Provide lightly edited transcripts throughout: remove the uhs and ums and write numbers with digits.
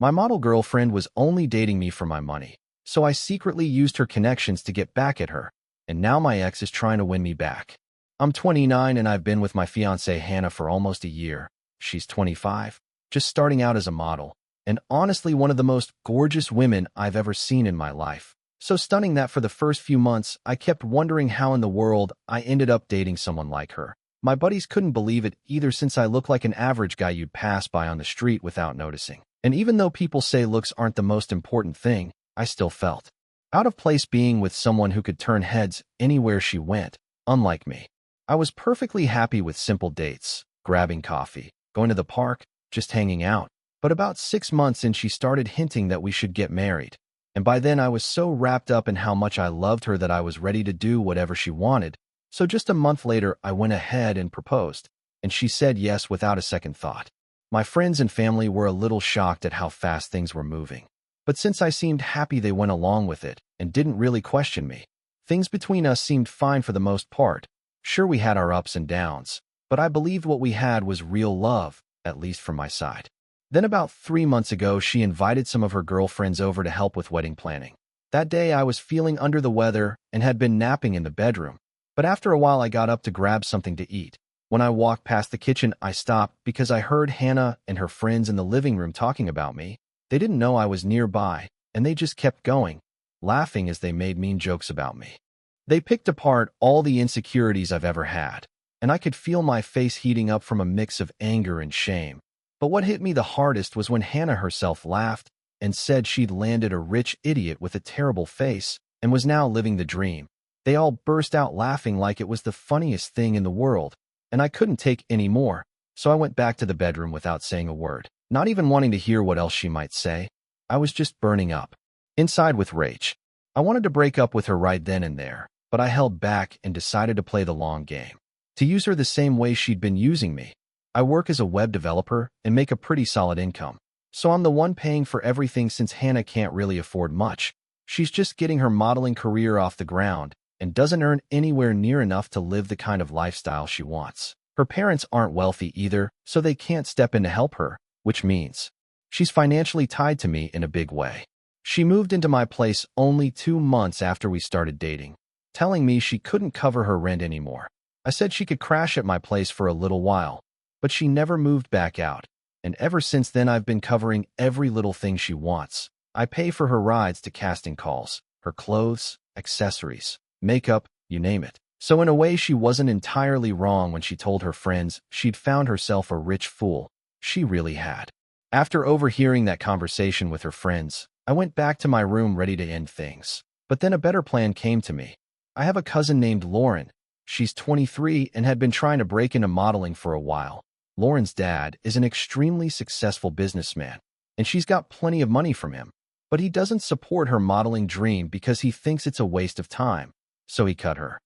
My model girlfriend was only dating me for my money, so I secretly used her connections to get back at her, and now my ex is trying to win me back. I'm 29 and I've been with my fiancée Hannah for almost a year. She's 25, just starting out as a model, and honestly one of the most gorgeous women I've ever seen in my life. So stunning that for the first few months, I kept wondering how in the world I ended up dating someone like her. My buddies couldn't believe it either since I look like an average guy you'd pass by on the street without noticing. And even though people say looks aren't the most important thing, I still felt out of place being with someone who could turn heads anywhere she went, unlike me. I was perfectly happy with simple dates, grabbing coffee, going to the park, just hanging out. But about 6 months in, she started hinting that we should get married. And by then I was so wrapped up in how much I loved her that I was ready to do whatever she wanted. So just a month later, I went ahead and proposed, and she said yes without a second thought. My friends and family were a little shocked at how fast things were moving. But since I seemed happy, they went along with it and didn't really question me. Things between us seemed fine for the most part. Sure, we had our ups and downs, but I believed what we had was real love, at least from my side. Then about 3 months ago, she invited some of her girlfriends over to help with wedding planning. That day, I was feeling under the weather and had been napping in the bedroom. But after a while, I got up to grab something to eat. When I walked past the kitchen, I stopped because I heard Hannah and her friends in the living room talking about me. They didn't know I was nearby, and they just kept going, laughing as they made mean jokes about me. They picked apart all the insecurities I've ever had, and I could feel my face heating up from a mix of anger and shame. But what hit me the hardest was when Hannah herself laughed and said she'd landed a rich idiot with a terrible face and was now living the dream. They all burst out laughing like it was the funniest thing in the world, and I couldn't take any more, so I went back to the bedroom without saying a word, not even wanting to hear what else she might say. I was just burning up inside with rage. I wanted to break up with her right then and there, but I held back and decided to play the long game, to use her the same way she'd been using me. I work as a web developer and make a pretty solid income, so I'm the one paying for everything since Hannah can't really afford much. She's just getting her modeling career off the ground and doesn't earn anywhere near enough to live the kind of lifestyle she wants. Her parents aren't wealthy either, so they can't step in to help her, which means she's financially tied to me in a big way. She moved into my place only 2 months after we started dating, telling me she couldn't cover her rent anymore. I said she could crash at my place for a little while, but she never moved back out, and ever since then I've been covering every little thing she wants. I pay for her rides to casting calls, her clothes, accessories, makeup, you name it. So in a way, she wasn't entirely wrong when she told her friends she'd found herself a rich fool. She really had. After overhearing that conversation with her friends, I went back to my room ready to end things. But then a better plan came to me. I have a cousin named Lauren. She's 23 and had been trying to break into modeling for a while. Lauren's dad is an extremely successful businessman, and she's got plenty of money from him. But he doesn't support her modeling dream because he thinks it's a waste of time. So he cut her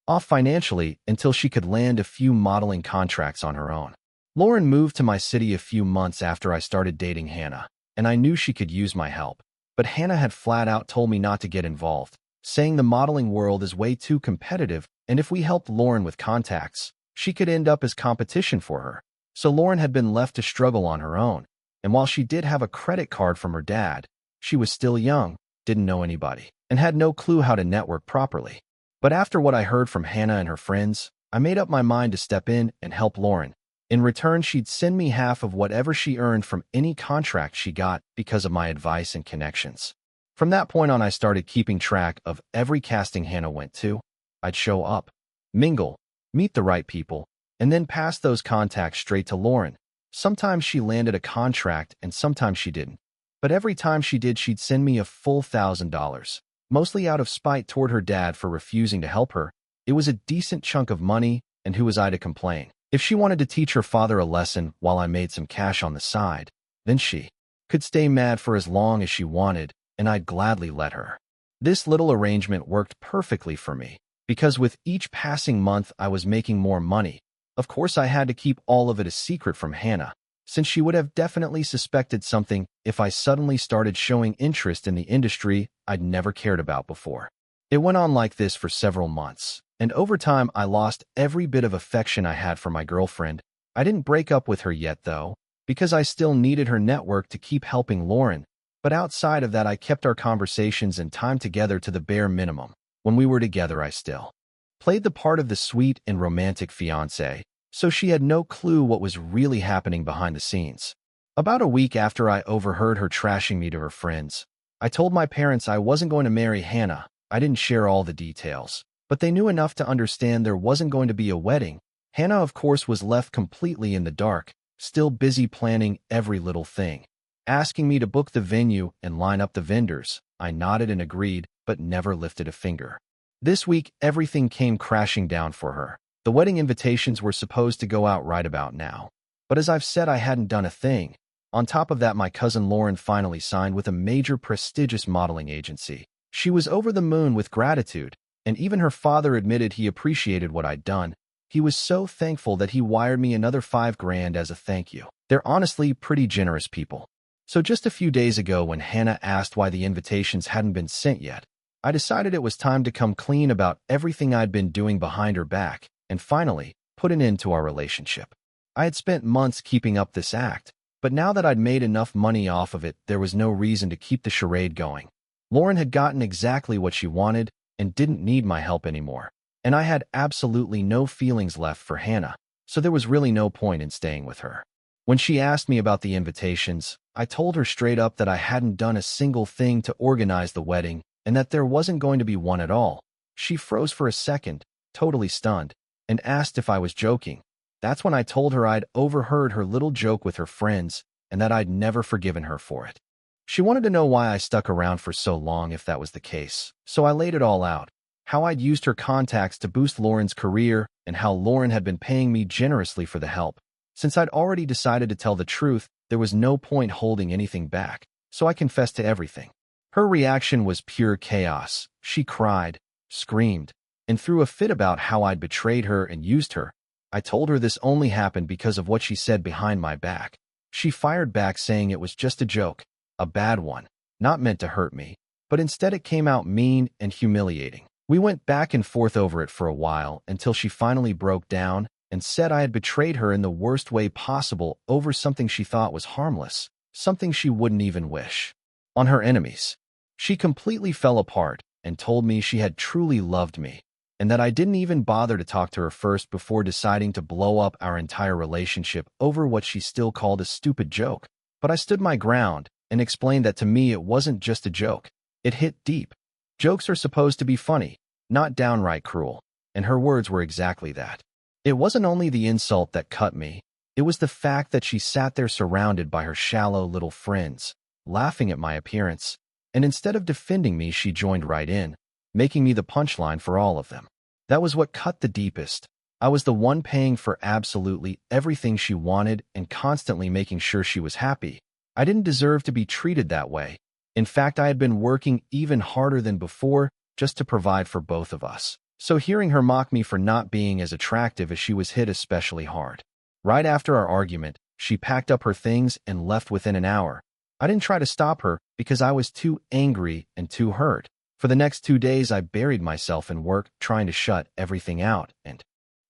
off financially until she could land a few modeling contracts on her own. Lauren moved to my city a few months after I started dating Hannah, and I knew she could use my help. But Hannah had flat out told me not to get involved, saying the modeling world is way too competitive, and if we helped Lauren with contacts, she could end up as competition for her. So Lauren had been left to struggle on her own, and while she did have a credit card from her dad, she was still young, didn't know anybody, and had no clue how to network properly. But after what I heard from Hannah and her friends, I made up my mind to step in and help Lauren. In return, she'd send me half of whatever she earned from any contract she got because of my advice and connections. From that point on, I started keeping track of every casting Hannah went to. I'd show up, mingle, meet the right people, and then pass those contacts straight to Lauren. Sometimes she landed a contract and sometimes she didn't. But every time she did, she'd send me a full $1,000. Mostly out of spite toward her dad for refusing to help her. It was a decent chunk of money, and who was I to complain? If she wanted to teach her father a lesson while I made some cash on the side, then she could stay mad for as long as she wanted, and I'd gladly let her. This little arrangement worked perfectly for me, because with each passing month I was making more money. Of course, I had to keep all of it a secret from Hannah, since she would have definitely suspected something if I suddenly started showing interest in the industry I'd never cared about before. It went on like this for several months, and over time I lost every bit of affection I had for my girlfriend. I didn't break up with her yet, though. because I still needed her network to keep helping Lauren. But outside of that, I kept our conversations and time together to the bare minimum. When we were together, I still played the part of the sweet and romantic fiancé, so she had no clue what was really happening behind the scenes. About a week after I overheard her trashing me to her friends, I told my parents I wasn't going to marry Hannah. I didn't share all the details, but they knew enough to understand there wasn't going to be a wedding. Hannah, of course, was left completely in the dark, still busy planning every little thing, asking me to book the venue and line up the vendors. I nodded and agreed, but never lifted a finger. This week, everything came crashing down for her. The wedding invitations were supposed to go out right about now, but as I've said, I hadn't done a thing. On top of that, my cousin Lauren finally signed with a major prestigious modeling agency. She was over the moon with gratitude, and even her father admitted he appreciated what I'd done. He was so thankful that he wired me another $5,000 as a thank you. They're honestly pretty generous people. So just a few days ago, when Hannah asked why the invitations hadn't been sent yet, I decided it was time to come clean about everything I'd been doing behind her back and finally put an end to our relationship. I had spent months keeping up this act, but now that I'd made enough money off of it, there was no reason to keep the charade going. Lauren had gotten exactly what she wanted and didn't need my help anymore, and I had absolutely no feelings left for Hannah, so there was really no point in staying with her. When she asked me about the invitations, I told her straight up that I hadn't done a single thing to organize the wedding and that there wasn't going to be one at all. She froze for a second, totally stunned, and asked if I was joking. That's when I told her I'd overheard her little joke with her friends and that I'd never forgiven her for it. She wanted to know why I stuck around for so long if that was the case, so I laid it all out. How I'd used her contacts to boost Lauren's career and how Lauren had been paying me generously for the help. Since I'd already decided to tell the truth, there was no point holding anything back, so I confessed to everything. Her reaction was pure chaos. She cried, screamed, and threw a fit about how I'd betrayed her and used her. I told her this only happened because of what she said behind my back. She fired back saying it was just a joke, a bad one, not meant to hurt me, but instead it came out mean and humiliating. We went back and forth over it for a while until she finally broke down and said I had betrayed her in the worst way possible over something she thought was harmless, something she wouldn't even wish on her enemies. She completely fell apart and told me she had truly loved me, and that I didn't even bother to talk to her first before deciding to blow up our entire relationship over what she still called a stupid joke. But I stood my ground and explained that to me it wasn't just a joke. It hit deep. Jokes are supposed to be funny, not downright cruel, and her words were exactly that. It wasn't only the insult that cut me, it was the fact that she sat there surrounded by her shallow little friends, laughing at my appearance, and instead of defending me, she joined right in, making me the punchline for all of them. That was what cut the deepest. I was the one paying for absolutely everything she wanted and constantly making sure she was happy. I didn't deserve to be treated that way. In fact, I had been working even harder than before just to provide for both of us. So hearing her mock me for not being as attractive as she was hit especially hard. Right after our argument, she packed up her things and left within an hour. I didn't try to stop her because I was too angry and too hurt. For the next 2 days, I buried myself in work trying to shut everything out and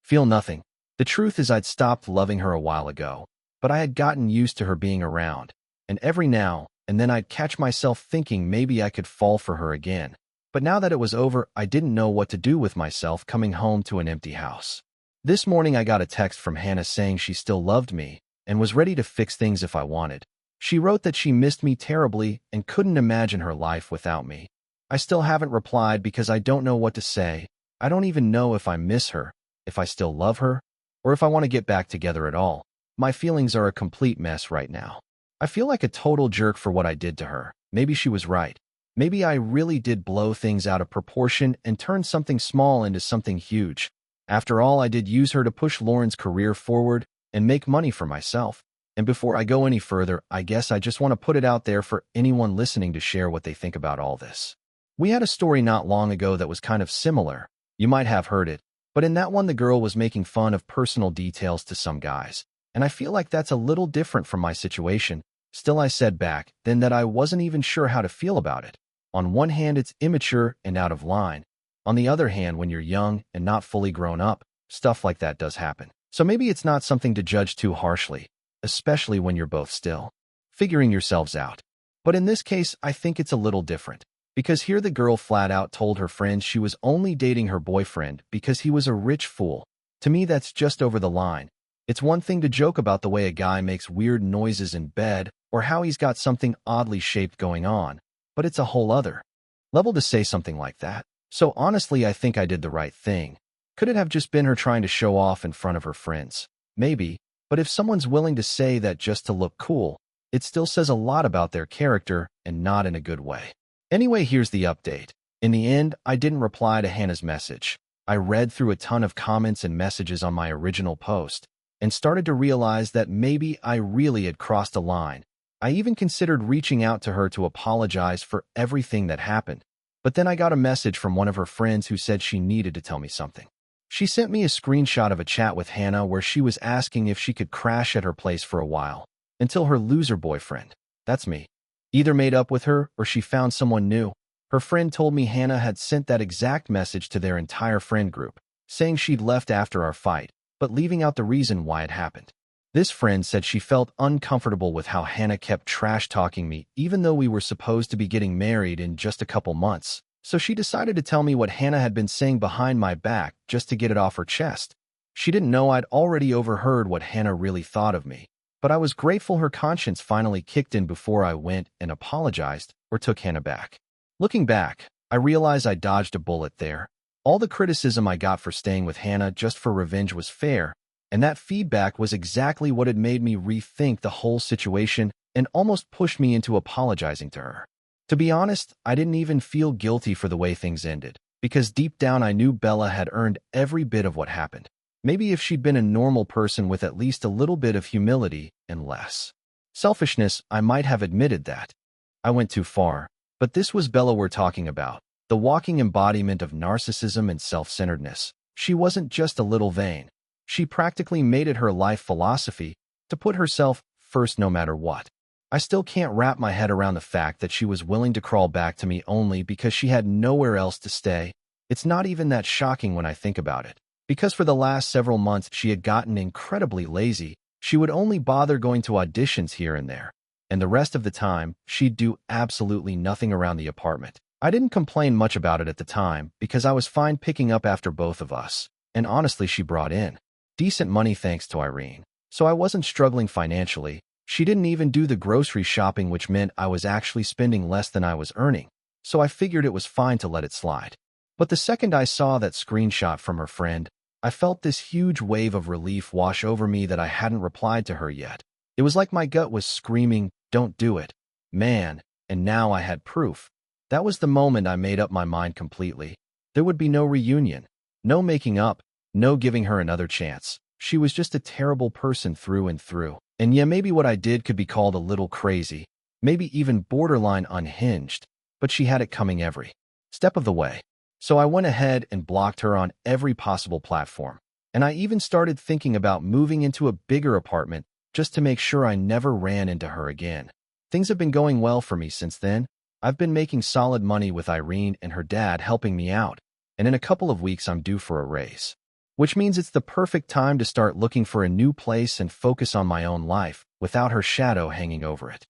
feel nothing. The truth is I'd stopped loving her a while ago, but I had gotten used to her being around, and every now and then I'd catch myself thinking maybe I could fall for her again. But now that it was over, I didn't know what to do with myself coming home to an empty house. This morning I got a text from Hannah saying she still loved me and was ready to fix things if I wanted. She wrote that she missed me terribly and couldn't imagine her life without me. I still haven't replied because I don't know what to say. I don't even know if I miss her, if I still love her, or if I want to get back together at all. My feelings are a complete mess right now. I feel like a total jerk for what I did to her. Maybe she was right. Maybe I really did blow things out of proportion and turn something small into something huge. After all, I did use her to push Lauren's career forward and make money for myself. And before I go any further, I guess I just want to put it out there for anyone listening to share what they think about all this. We had a story not long ago that was kind of similar. You might have heard it, but in that one the girl was making fun of personal details to some guys. And I feel like that's a little different from my situation. Still, I said back then that I wasn't even sure how to feel about it. On one hand, it's immature and out of line. On the other hand, when you're young and not fully grown up, stuff like that does happen. So maybe it's not something to judge too harshly. especially when you're both still figuring yourselves out. But in this case, I think it's a little different. Because here the girl flat out told her friends she was only dating her boyfriend because he was a rich fool. To me, that's just over the line. It's one thing to joke about the way a guy makes weird noises in bed or how he's got something oddly shaped going on, but it's a whole other level to say something like that. So honestly, I think I did the right thing. Could it have just been her trying to show off in front of her friends? Maybe, but if someone's willing to say that just to look cool, it still says a lot about their character and not in a good way. Anyway, here's the update. In the end, I didn't reply to Hannah's message. I read through a ton of comments and messages on my original post and started to realize that maybe I really had crossed a line. I even considered reaching out to her to apologize for everything that happened. But then I got a message from one of her friends who said she needed to tell me something. She sent me a screenshot of a chat with Hannah where she was asking if she could crash at her place for a while, until her loser boyfriend, that's me, either made up with her or she found someone new. Her friend told me Hannah had sent that exact message to their entire friend group, saying she'd left after our fight, but leaving out the reason why it happened. This friend said she felt uncomfortable with how Hannah kept trash-talking me even though we were supposed to be getting married in just a couple months, so she decided to tell me what Hannah had been saying behind my back just to get it off her chest. She didn't know I'd already overheard what Hannah really thought of me, but I was grateful her conscience finally kicked in before I went and apologized or took Hannah back. Looking back, I realized I dodged a bullet there. All the criticism I got for staying with Hannah just for revenge was fair, and that feedback was exactly what had made me rethink the whole situation and almost pushed me into apologizing to her. To be honest, I didn't even feel guilty for the way things ended, because deep down I knew Bella had earned every bit of what happened. Maybe if she'd been a normal person with at least a little bit of humility and less selfishness, I might have admitted that I went too far. But this was Bella we're talking about, the walking embodiment of narcissism and self-centeredness. She wasn't just a little vain. She practically made it her life philosophy to put herself first no matter what. I still can't wrap my head around the fact that she was willing to crawl back to me only because she had nowhere else to stay. It's not even that shocking when I think about it. Because for the last several months she had gotten incredibly lazy, she would only bother going to auditions here and there. And the rest of the time, she'd do absolutely nothing around the apartment. I didn't complain much about it at the time because I was fine picking up after both of us. And honestly, she brought in decent money thanks to Irene. So I wasn't struggling financially. She didn't even do the grocery shopping, which meant I was actually spending less than I was earning. So I figured it was fine to let it slide. But the second I saw that screenshot from her friend, I felt this huge wave of relief wash over me that I hadn't replied to her yet. It was like my gut was screaming, "Don't do it, man," and now I had proof. That was the moment I made up my mind completely. There would be no reunion, no making up, no giving her another chance. She was just a terrible person through and through. And yeah, maybe what I did could be called a little crazy, maybe even borderline unhinged, but she had it coming every step of the way. So I went ahead and blocked her on every possible platform. And I even started thinking about moving into a bigger apartment just to make sure I never ran into her again. Things have been going well for me since then. I've been making solid money with Irene and her dad helping me out, and in a couple of weeks I'm due for a raise. Which means it's the perfect time to start looking for a new place and focus on my own life without her shadow hanging over it.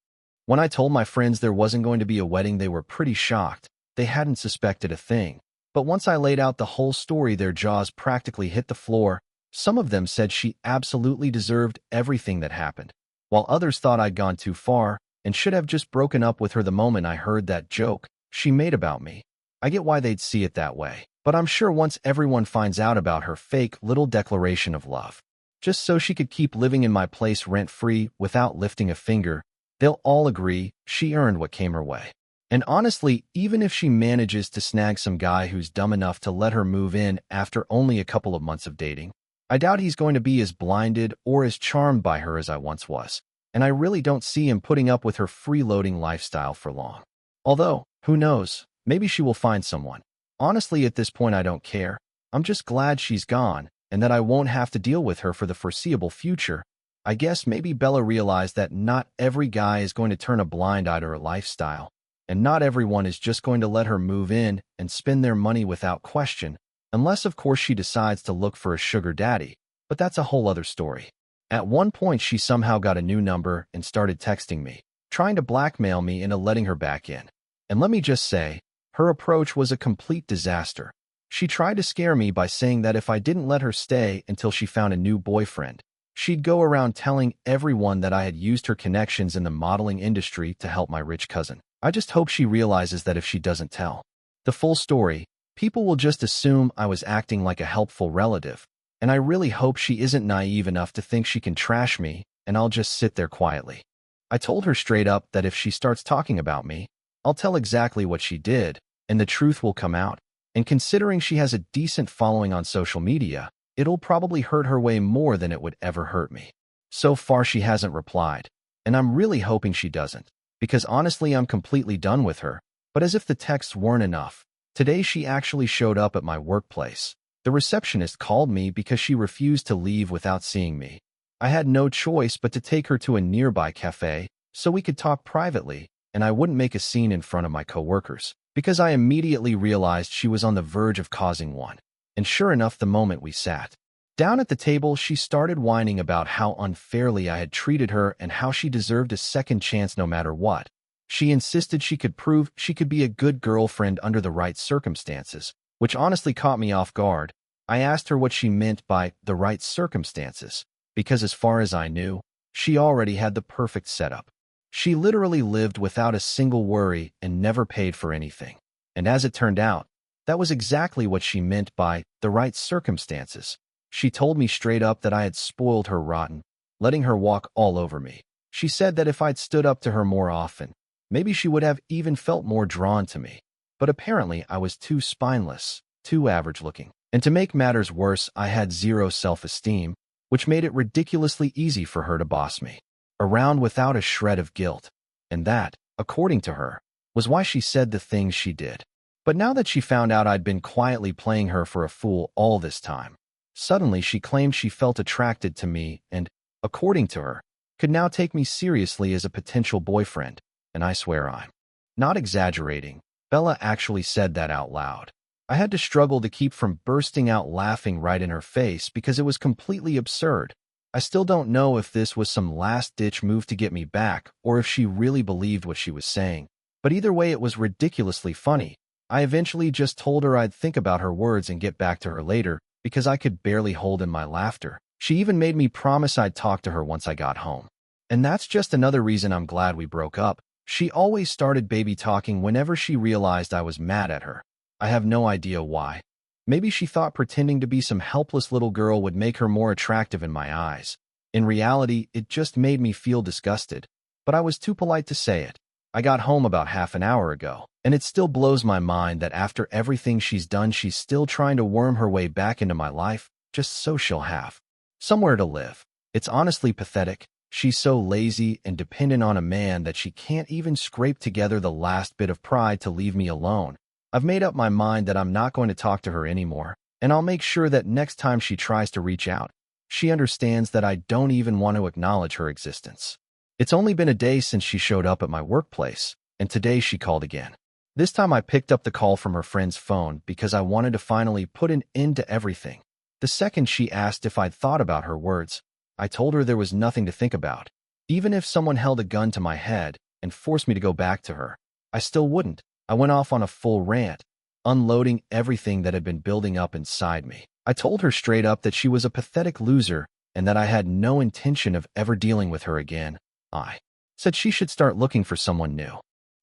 When I told my friends there wasn't going to be a wedding, they were pretty shocked. They hadn't suspected a thing. But once I laid out the whole story, their jaws practically hit the floor. Some of them said she absolutely deserved everything that happened, while others thought I'd gone too far and should have just broken up with her the moment I heard that joke she made about me. I get why they'd see it that way, but I'm sure once everyone finds out about her fake little declaration of love, just so she could keep living in my place rent-free without lifting a finger, they'll all agree she earned what came her way. And honestly, even if she manages to snag some guy who's dumb enough to let her move in after only a couple of months of dating, I doubt he's going to be as blinded or as charmed by her as I once was. And I really don't see him putting up with her freeloading lifestyle for long. Although, who knows, maybe she will find someone. Honestly, at this point, I don't care. I'm just glad she's gone and that I won't have to deal with her for the foreseeable future. I guess maybe Bella realized that not every guy is going to turn a blind eye to her lifestyle. And not everyone is just going to let her move in and spend their money without question, unless of course she decides to look for a sugar daddy, but that's a whole other story. At one point, she somehow got a new number and started texting me, trying to blackmail me into letting her back in. And let me just say, her approach was a complete disaster. She tried to scare me by saying that if I didn't let her stay until she found a new boyfriend, she'd go around telling everyone that I had used her connections in the modeling industry to help my rich cousin. I just hope she realizes that if she doesn't tell the full story, people will just assume I was acting like a helpful relative. And I really hope she isn't naive enough to think she can trash me and I'll just sit there quietly. I told her straight up that if she starts talking about me, I'll tell exactly what she did, and the truth will come out. And considering she has a decent following on social media, it'll probably hurt her way more than it would ever hurt me. So far, she hasn't replied, and I'm really hoping she doesn't, because honestly, I'm completely done with her. But as if the texts weren't enough, today she actually showed up at my workplace. The receptionist called me because she refused to leave without seeing me. I had no choice but to take her to a nearby cafe so we could talk privately, and I wouldn't make a scene in front of my coworkers, because I immediately realized she was on the verge of causing one. And sure enough, the moment we sat down at the table, she started whining about how unfairly I had treated her and how she deserved a second chance no matter what. She insisted she could prove she could be a good girlfriend under the right circumstances, which honestly caught me off guard. I asked her what she meant by the right circumstances, because as far as I knew, she already had the perfect setup. She literally lived without a single worry and never paid for anything. And as it turned out, that was exactly what she meant by the right circumstances. She told me straight up that I had spoiled her rotten, letting her walk all over me. She said that if I'd stood up to her more often, maybe she would have even felt more drawn to me. But apparently I was too spineless, too average-looking. And to make matters worse, I had zero self-esteem, which made it ridiculously easy for her to boss me around without a shred of guilt. And that, according to her, was why she said the things she did. But now that she found out I'd been quietly playing her for a fool all this time, suddenly she claimed she felt attracted to me and, according to her, could now take me seriously as a potential boyfriend. And I swear I'm not exaggerating. Bella actually said that out loud. I had to struggle to keep from bursting out laughing right in her face because it was completely absurd. I still don't know if this was some last-ditch move to get me back or if she really believed what she was saying. But either way, it was ridiculously funny. I eventually just told her I'd think about her words and get back to her later because I could barely hold in my laughter. She even made me promise I'd talk to her once I got home. And that's just another reason I'm glad we broke up. She always started baby talking whenever she realized I was mad at her. I have no idea why. Maybe she thought pretending to be some helpless little girl would make her more attractive in my eyes. In reality, it just made me feel disgusted. But I was too polite to say it. I got home about half an hour ago, and it still blows my mind that after everything she's done, she's still trying to worm her way back into my life, just so she'll have somewhere to live. It's honestly pathetic. She's so lazy and dependent on a man that she can't even scrape together the last bit of pride to leave me alone. I've made up my mind that I'm not going to talk to her anymore, and I'll make sure that next time she tries to reach out, she understands that I don't even want to acknowledge her existence. It's only been a day since she showed up at my workplace, and today she called again. This time I picked up the call from her friend's phone because I wanted to finally put an end to everything. The second she asked if I'd thought about her words, I told her there was nothing to think about. Even if someone held a gun to my head and forced me to go back to her, I still wouldn't. I went off on a full rant, unloading everything that had been building up inside me. I told her straight up that she was a pathetic loser and that I had no intention of ever dealing with her again. I said she should start looking for someone new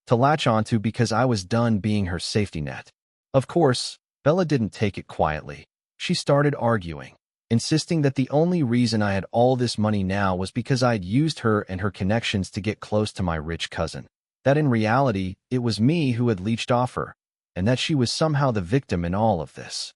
to latch onto because I was done being her safety net. Of course, Bella didn't take it quietly. She started arguing, insisting that the only reason I had all this money now was because I'd used her and her connections to get close to my rich cousin. That in reality, it was me who had leached off her, and that she was somehow the victim in all of this.